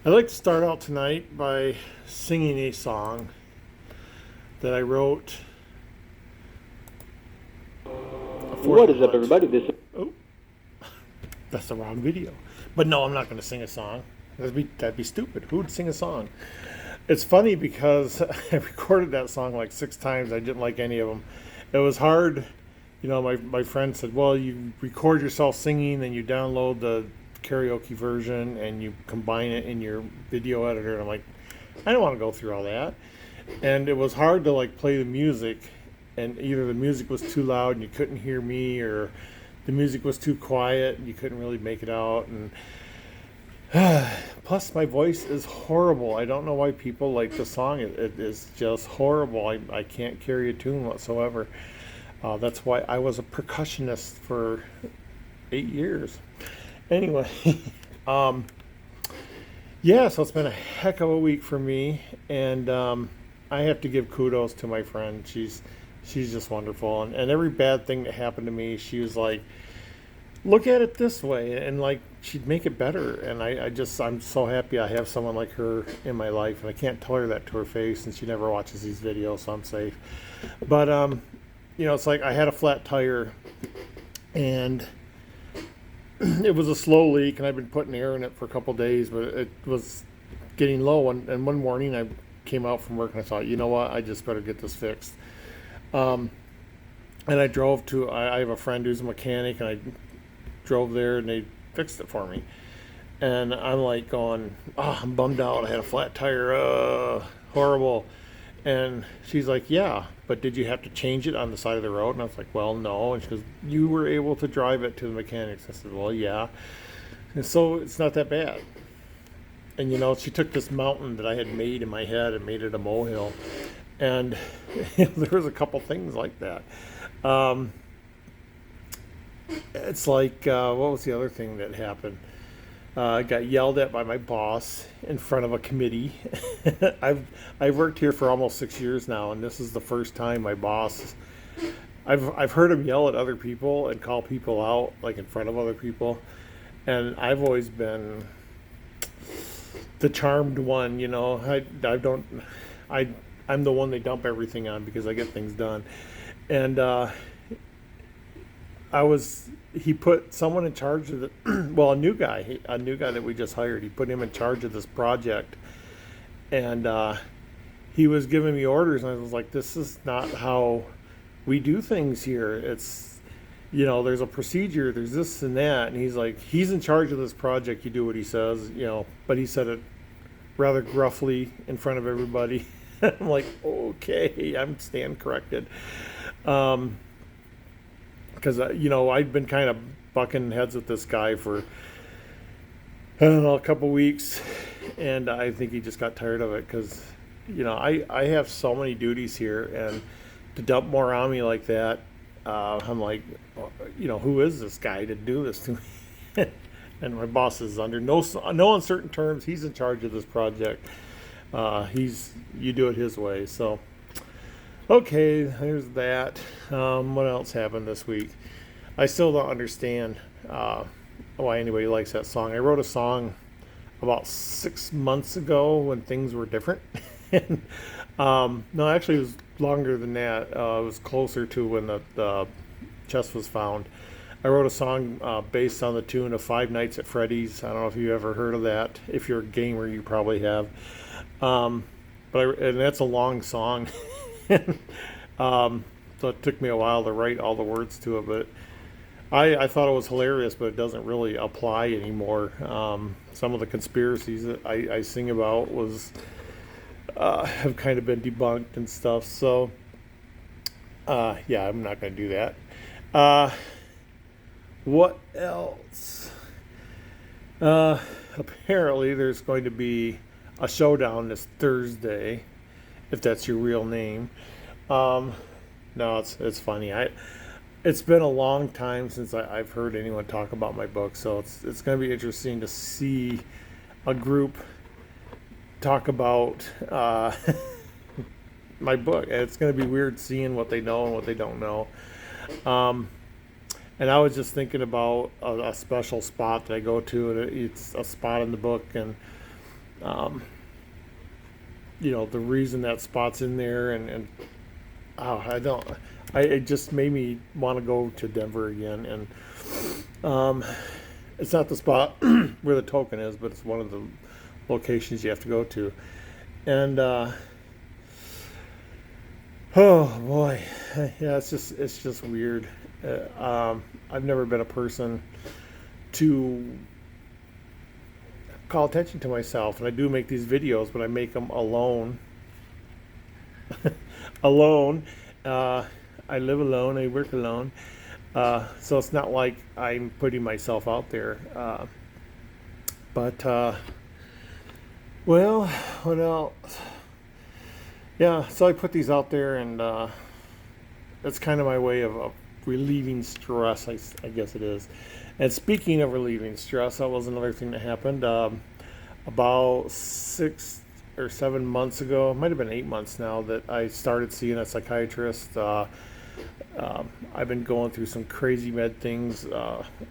I'd like to start out tonight by singing a song that I wrote a Fourth What of is up, July. everybody? This Oh, that's the wrong video. But no, I'm not going to sing a song. That'd be stupid. Who would sing a song? It's funny because I recorded that song like 6 times. I didn't like any of them. It was hard. My friend said, well, you record yourself singing, then you download the karaoke version and you combine it in your video editor. And I'm like, I don't want to go through all that. And it was hard to like play the music, and either the music was too loud and you couldn't hear me, or the music was too quiet and you couldn't really make it out. And plus, my voice is horrible. I don't know why people like the song. It is just horrible. I can't carry a tune whatsoever. That's why I was a percussionist for 8 years. Anyway, um, yeah, so it's been a heck of a week for me, and I have to give kudos to my friend. She's just wonderful, and every bad thing that happened to me, she was like, look at it this way, and like she'd make it better. And I'm so happy I have someone like her in my life, and I can't tell her that to her face, and she never watches these videos, so I'm safe. But it's like I had a flat tire, and it was a slow leak, and I've been putting air in it for a couple days, but it was getting low. And one morning I came out from work and I thought, you know what, I just better get this fixed. Um, and I drove to, I have a friend who's a mechanic, and I drove there and they fixed it for me. And I'm like going, oh, I'm bummed out. I had a flat tire, horrible. And she's like, yeah, but did you have to change it on the side of the road? And I was like, well, no. And she goes, you were able to drive it to the mechanics. I said, well, yeah. And so it's not that bad. And she took this mountain that I had made in my head and made it a molehill. And there was a couple things like that. Um, it's like, what was the other thing that happened? I got yelled at by my boss in front of a committee. I've worked here for almost 6 years now, and this is the first time my boss. I've heard him yell at other people and call people out like in front of other people, and I've always been the charmed one. I don't I I'm the one they dump everything on because I get things done, and he put someone in charge of the well, a new guy that we just hired. He put him in charge of this project, and he was giving me orders, and I was like, this is not how we do things here. It's there's a procedure, there's this and that. And he's like, he's in charge of this project, you do what he says. But he said it rather gruffly in front of everybody. I'm like, okay, I'm stand corrected. Because I'd been kind of bucking heads with this guy for, I don't know, a couple weeks, and I think he just got tired of it. Because I have so many duties here, and to dump more on me like that, I'm like, who is this guy to do this to me? And my boss is under no uncertain terms. He's in charge of this project. You do it his way. So okay, there's that. What else happened this week? I still don't understand why anybody likes that song. I wrote a song about 6 months ago when things were different. And, no, actually, it was longer than that. It was closer to when the chest was found. I wrote a song based on the tune of Five Nights at Freddy's. I don't know if you ever heard of that. If you're a gamer, you probably have. Um, and that's a long song. So it took me a while to write all the words to it, but I thought it was hilarious, but it doesn't really apply anymore. Some of the conspiracies that I sing about have kind of been debunked and stuff. So yeah, I'm not going to do that. What else? Apparently, there's going to be a showdown this Thursday, if that's your real name. Um, no, it's funny. It's been a long time since I've heard anyone talk about my book, so it's going to be interesting to see a group talk about my book. And it's going to be weird seeing what they know and what they don't know. Um, and I was just thinking about a special spot that I go to, and it's a spot in the book, and um, the reason that spot's in there, and oh, it just made me want to go to Denver again. And it's not the spot where the token is, but it's one of the locations you have to go to. And oh boy, yeah, it's just weird. I've never been a person to call attention to myself, and I do make these videos, but I make them alone. Alone. I live alone. I work alone. So it's not like I'm putting myself out there. But well, what else? Yeah, so I put these out there, and that's kind of my way of relieving stress, I guess it is. And speaking of relieving stress, that was another thing that happened. About 6 or 7 months ago, it might have been 8 months now, that I started seeing a psychiatrist. I've been going through some crazy med things.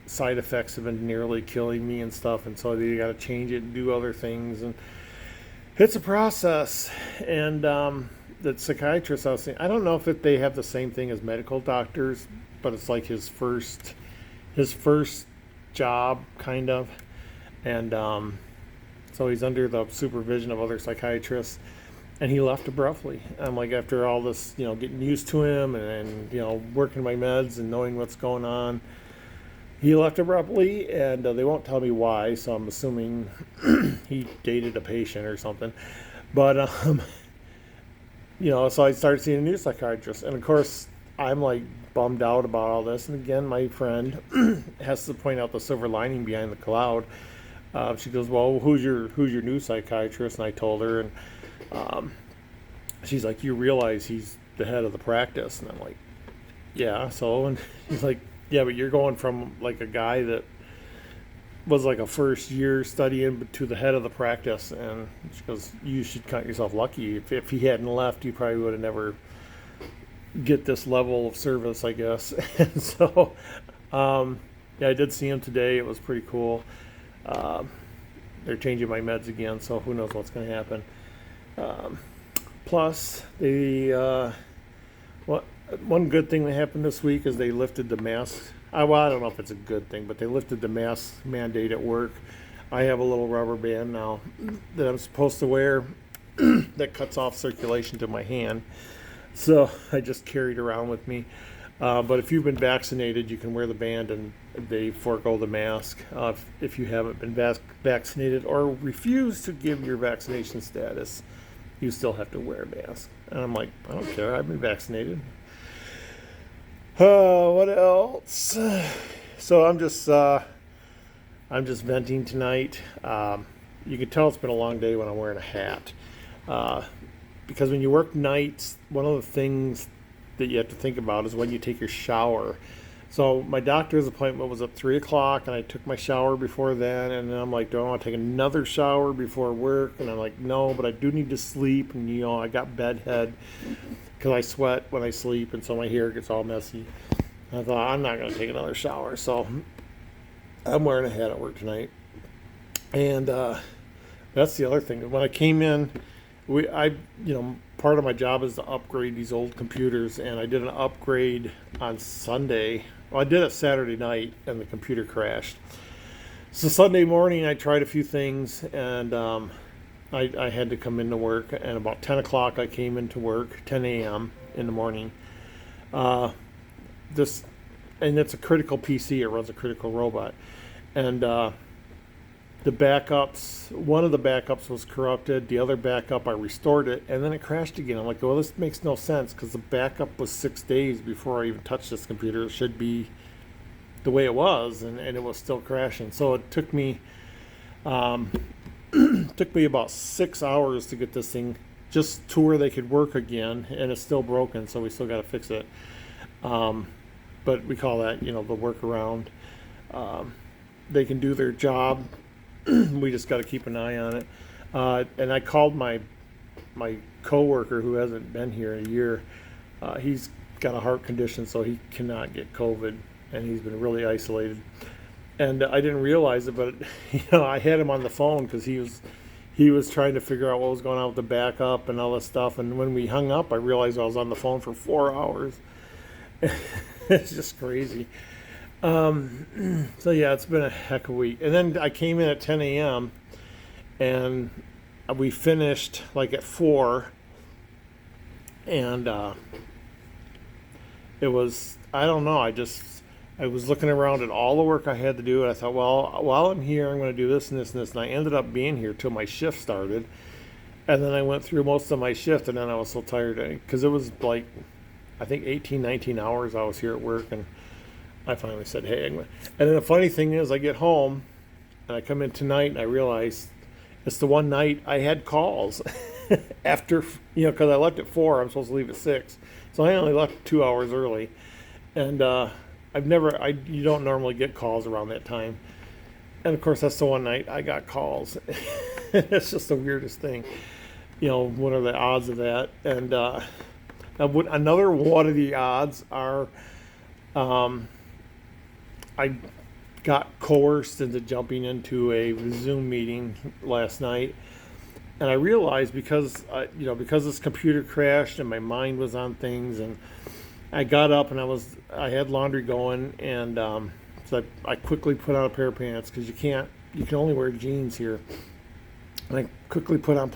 Side effects have been nearly killing me and stuff, and so they got to change it and do other things. And it's a process. And the psychiatrist I was saying, I don't know if they have the same thing as medical doctors, but it's like his first job, kind of. And so he's under the supervision of other psychiatrists, and he left abruptly. I'm like, after all this, getting used to him, and working my meds and knowing what's going on, he left abruptly, and they won't tell me why, so I'm assuming he dated a patient or something. But so I started seeing a new psychiatrist, and of course I'm like bummed out about all this. And again, my friend has to point out the silver lining behind the cloud. She goes, "Well, who's your new psychiatrist?" And I told her, and she's like, "You realize he's the head of the practice?" And I'm like, "Yeah, so." And she's like, "Yeah, but you're going from like a guy that was like a first year studying to the head of the practice." And she goes, "You should count yourself lucky. If he hadn't left, you probably would have never get this level of service, I guess." And so, yeah, I did see him today. It was pretty cool. They're changing my meds again, so who knows what's going to happen. Plus, one good thing that happened this week is they lifted the mask. Well, I don't know if it's a good thing, but they lifted the mask mandate at work. I have a little rubber band now that I'm supposed to wear that cuts off circulation to my hand. So I just carry it around with me. But if you've been vaccinated, you can wear the band, and they forego the mask. If you haven't been vaccinated or refuse to give your vaccination status, you still have to wear a mask. And I'm like, I don't care. I've been vaccinated. What else? So I'm just venting tonight. You can tell it's been a long day when I'm wearing a hat. Because when you work nights, one of the things that you have to think about is when you take your shower. So my doctor's appointment was at 3 o'clock, and I took my shower before then, and then I'm like, do I want to take another shower before work? And I'm like, no, but I do need to sleep, and I got bedhead because I sweat when I sleep, and so my hair gets all messy. I thought, I'm not going to take another shower, so I'm wearing a hat at work tonight. And that's the other thing. When I came in, part of my job is to upgrade these old computers, and I did an upgrade on Sunday. Well, I did it Saturday night, and the computer crashed. So Sunday morning, I tried a few things, and I had to come into work. And about 10 o'clock, I came into work, 10 a.m. in the morning. And it's a critical PC. It runs a critical robot, and the backups, one of the backups was corrupted. The other backup, I restored it, and then it crashed again. I'm like, well, this makes no sense, because the backup was 6 days before I even touched this computer. It should be the way it was, and it was still crashing. So it took me about 6 hours to get this thing just to where they could work again, and it's still broken, so we still got to fix it. But we call that, the workaround. They can do their job. We just got to keep an eye on it. And I called my coworker who hasn't been here in a year. He's got a heart condition, so he cannot get COVID, and he's been really isolated. And I didn't realize it, but I had him on the phone because he he was trying to figure out what was going on with the backup and all this stuff. And when we hung up, I realized I was on the phone for 4 hours. It's just crazy. So yeah, it's been a heck of a week. And then I came in at 10 a.m. and we finished like at 4. And it was, I don't know, I was looking around at all the work I had to do, and I thought, well, while I'm here, I'm going to do this and this and this. And I ended up being here till my shift started. And then I went through most of my shift, and then I was so tired because it was like, I think 18, 19 hours I was here at work. And I finally said, hey. And then the funny thing is, I get home, and I come in tonight, and I realize it's the one night I had calls after, because I left at 4. I'm supposed to leave at 6. So I only left 2 hours early. And you don't normally get calls around that time. And of course, that's the one night I got calls. It's just the weirdest thing. What are the odds of that? And another one of the odds are, I got coerced into jumping into a Zoom meeting last night. And I realized because this computer crashed and my mind was on things, and I got up and I had laundry going, and so I quickly put on a pair of pants because you can only wear jeans here. And I quickly put on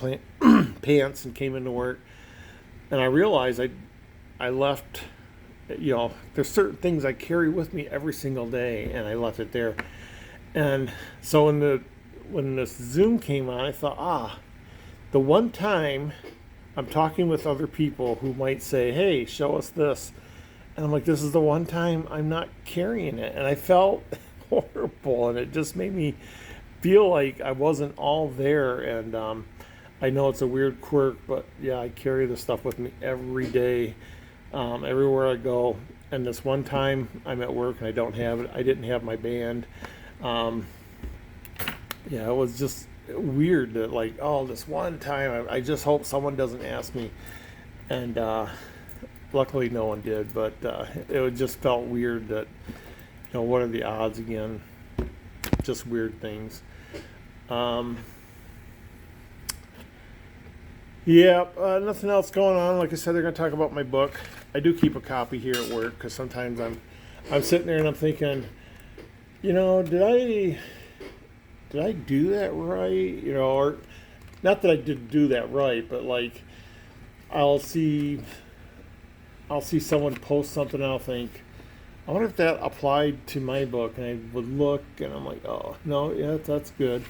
pants and came into work, and I realized I left. There's certain things I carry with me every single day, and I left it there. And so when this Zoom came on, I thought, the one time I'm talking with other people who might say, hey, show us this. And I'm like, this is the one time I'm not carrying it. And I felt horrible, and it just made me feel like I wasn't all there. And I know it's a weird quirk, but yeah, I carry this stuff with me every day, everywhere I go. And this one time I'm at work and I don't have it. I didn't have my band. It was just weird that this one time I just hope someone doesn't ask me. And luckily no one did, but it just felt weird that, what are the odds again? Just weird things. Nothing else going on. Like I said, they're going to talk about my book. I do keep a copy here at work because sometimes I'm sitting there and I'm thinking, did I do that right? Or not that I did do that right, but I'll see someone post something and I'll think, I wonder if that applied to my book, and I would look and I'm like, oh no, yeah, that's good.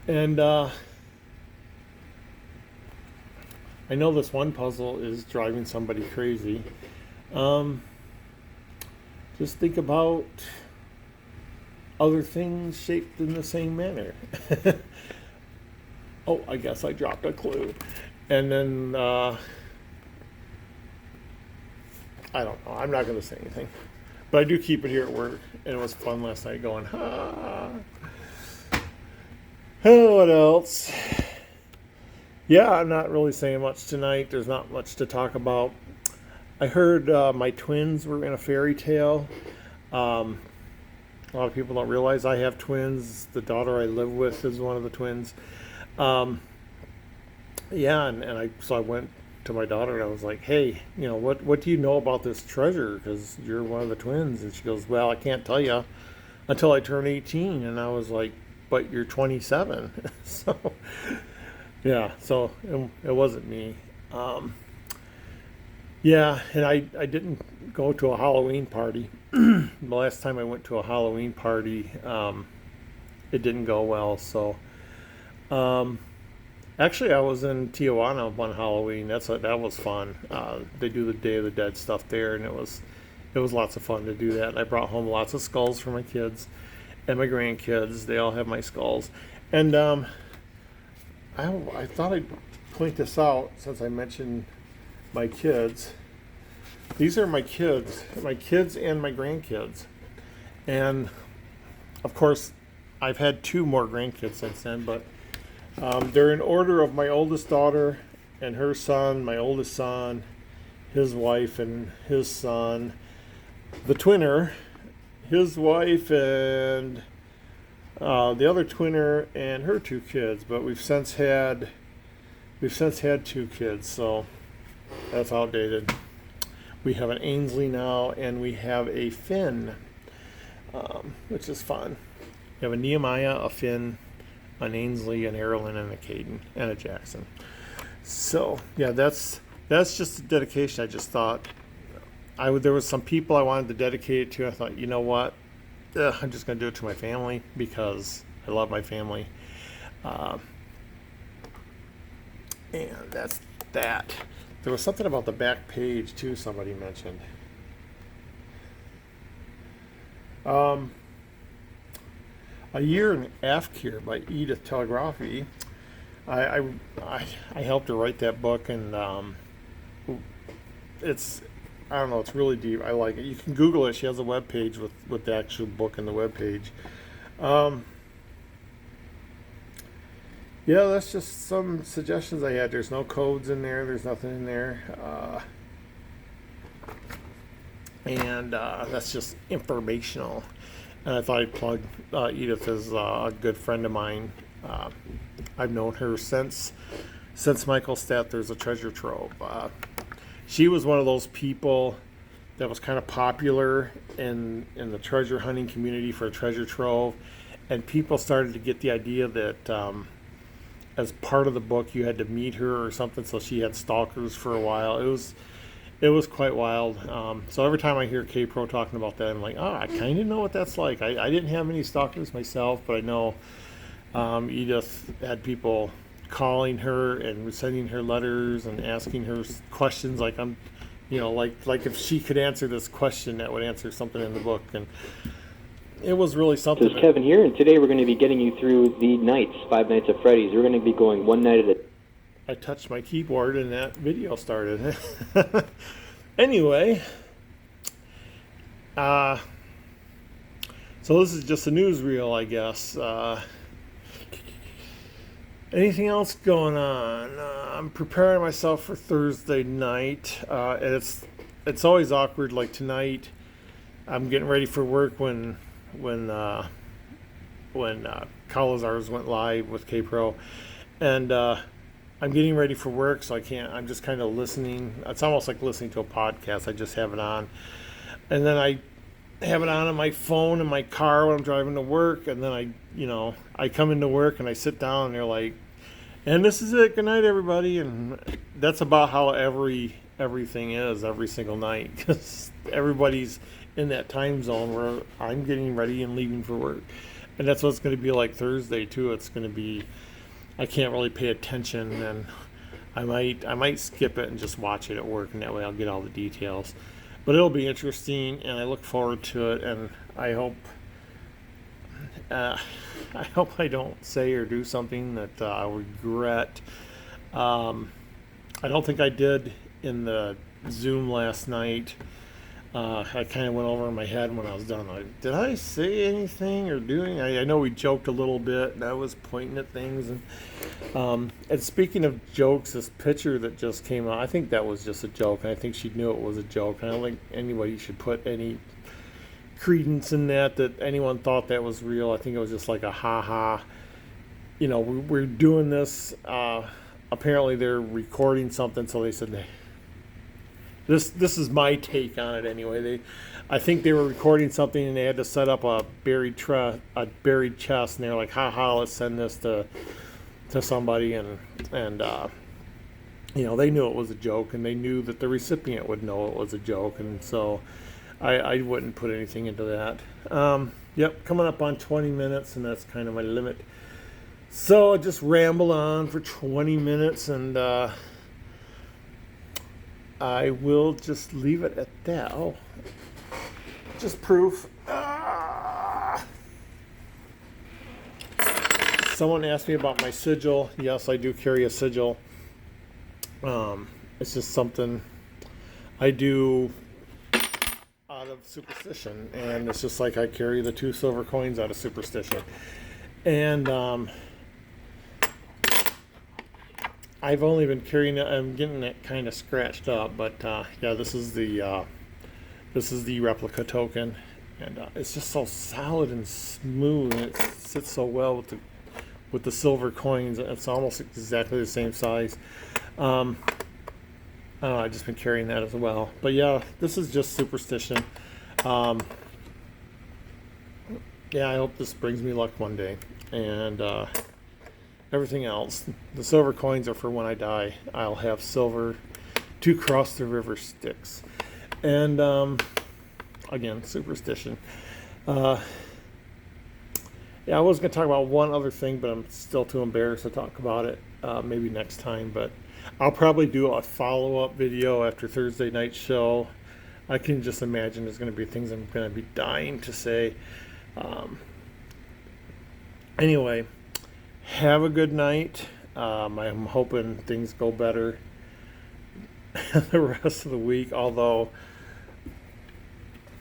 And I know this one puzzle is driving somebody crazy. Just think about other things shaped in the same manner. Oh, I guess I dropped a clue. And then, I don't know. I'm not going to say anything. But I do keep it here at work. And it was fun last night going, Oh, what else? Yeah, I'm not really saying much tonight. There's not much to talk about. I heard my twins were in a fairy tale. A lot of people don't realize I have twins. The daughter I live with is one of the twins. And I went to my daughter and I was like, hey, what do you know about this treasure? Because you're one of the twins. And she goes, well, I can't tell you until I turn 18. And I was like, but you're 27. So, yeah, so it wasn't me. And I didn't go to a Halloween party. The last time I went to a Halloween party, it didn't go well. So, actually, I was in Tijuana one Halloween. That was fun. They do the Day of the Dead stuff there, and it was lots of fun to do that. And I brought home lots of skulls for my kids and my grandkids. They all have my skulls, and I thought I'd point this out since I mentioned my kids. These are my kids and my grandkids. And of course, I've had 2 more grandkids since then, but they're in order of my oldest daughter and her son, my oldest son, his wife and his son, the twinner, his wife, and the other twinner and her two kids, but we've since had two kids, so that's outdated. We have an Ainsley now, and we have a Finn, which is fun. We have a Nehemiah, a Finn, an Ainsley, an Erilyn, and a Caden, and a Jackson. So yeah, that's just a dedication. I just thought there was some people I wanted to dedicate it to. I thought, you know what, I'm just going to do it to my family because I love my family, and that's that. There was something about the back page too. Somebody mentioned. A Year in Afkir by Edith Telegraphy. I, I helped her write that book, and it's, I don't know, it's really deep. I like it. You can Google it. She has a web page with the actual book and the web page. Yeah, that's just some suggestions I had. There's no codes in there. There's nothing in there. And that's just informational. And I thought I'd plug Edith as a good friend of mine. I've known her since Michaelstadt. There's a treasure trove. She was one of those people that was kind of popular in the treasure hunting community for a treasure trove, and people started to get the idea that as part of the book you had to meet her or something. So she had stalkers for a while. It was quite wild. So every time I hear K-Pro talking about that, I'm like, oh, I kind of know what that's like. I didn't have any stalkers myself, but I know Edith had people calling her and sending her letters and asking her questions like like if she could answer this question, that would answer something in the book. And it was really something. This is Kevin here, and today we're going to be getting you through the nights, Five Nights at Freddy's. We're going to be going one night at a I touched my keyboard and that video started. Anyway, so this is just a newsreel, I guess. Anything else going on? I'm preparing myself for Thursday night, and it's always awkward. Like tonight, I'm getting ready for work when Calazars went live with K-Pro, and I'm getting ready for work, so I'm just kind of listening. It's almost like listening to a podcast. I just have it on. And then I have it on my phone in my car when I'm driving to work. And then I come into work and I sit down and they're like, and this is it. Good night, everybody. And that's about how everything is every single night. Because everybody's in that time zone where I'm getting ready and leaving for work. And that's what it's going to be like Thursday, too. It's going to be, I can't really pay attention, and I might skip it and just watch it at work, and that way I'll get all the details. But it'll be interesting, and I look forward to it. And I hope I don't say or do something that I'll regret. I don't think I did in the Zoom last night. I kind of went over in my head when I was done. Like, did I say anything or do anything? I know we joked a little bit, and I was pointing at things. And speaking of jokes, this picture that just came out, I think that was just a joke. And I think she knew it was a joke. I don't think anybody should put any credence in that anyone thought that was real. I think it was just like a ha-ha. We're doing this. Apparently they're recording something, so they said, This is my take on it anyway. I think they were recording something and they had to set up a buried chest, and they're like, "Ha, let's send this to somebody," and they knew it was a joke, and they knew that the recipient would know it was a joke, and so I wouldn't put anything into that. Yep, coming up on 20 minutes, and that's kind of my limit. So I just ramble on for 20 minutes, and I will just leave it at that. Oh, just proof. Someone asked me about my sigil. Yes, I do carry a sigil. It's just something I do out of superstition. And it's just like I carry the 2 silver coins out of superstition. And I've only been carrying it. I'm getting it kind of scratched up, but yeah, this is the replica token, and it's just so solid and smooth, and it sits so well with the silver coins. It's almost exactly the same size. I don't know, I've just been carrying that as well. But yeah, this is just superstition. Yeah, I hope this brings me luck one day. And everything else, the silver coins are for when I die. I'll have silver to cross the river Styx. And again, superstition. Yeah, I was going to talk about one other thing, but I'm still too embarrassed to talk about it. Maybe next time, but I'll probably do a follow-up video after Thursday night show. I can just imagine there's going to be things I'm going to be dying to say. Anyway, have a good night. I'm hoping things go better the rest of the week, although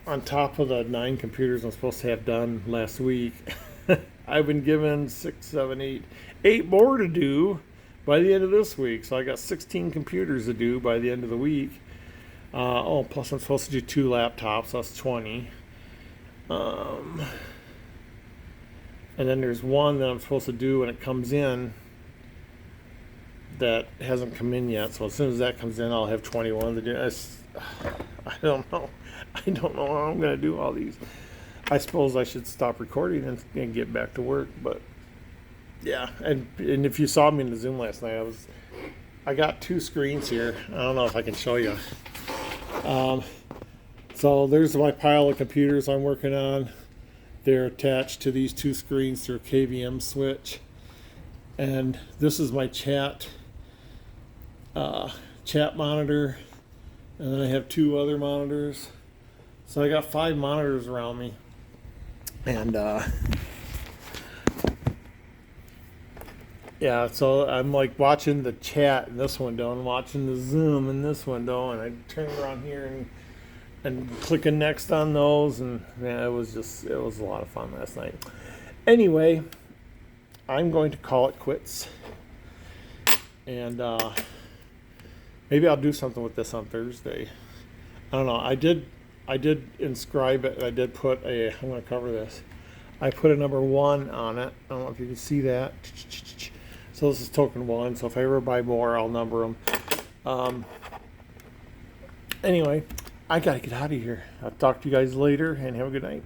on top of the 9 computers I'm supposed to have done last week, I've been given 6, 7, 8 more to do by the end of this week. So I got 16 computers to do by the end of the week. Plus I'm supposed to do 2 laptops, so that's 20. And then there's one that I'm supposed to do when it comes in that hasn't come in yet. So as soon as that comes in, I'll have 21 to do. I don't know. I don't know how I'm going to do all these. I suppose I should stop recording and get back to work. But yeah, and if you saw me in the Zoom last night, I got 2 screens here. I don't know if I can show you. So there's my pile of computers I'm working on. They're attached to these 2 screens through a KVM switch. And this is my chat monitor. And then I have 2 other monitors. So I got 5 monitors around me. And yeah, so I'm like watching the chat in this window and watching the Zoom in this window, and I turn around here and clicking next on those, and yeah, it was a lot of fun last night. Anyway, I'm going to call it quits, and maybe I'll do something with this on Thursday. I don't know. I did inscribe it. I did put I'm going to cover this. I put a number 1 on it. I don't know if you can see that. So this is token 1. So if I ever buy more, I'll number them. Anyway, I got to get out of here. I'll talk to you guys later, and have a good night.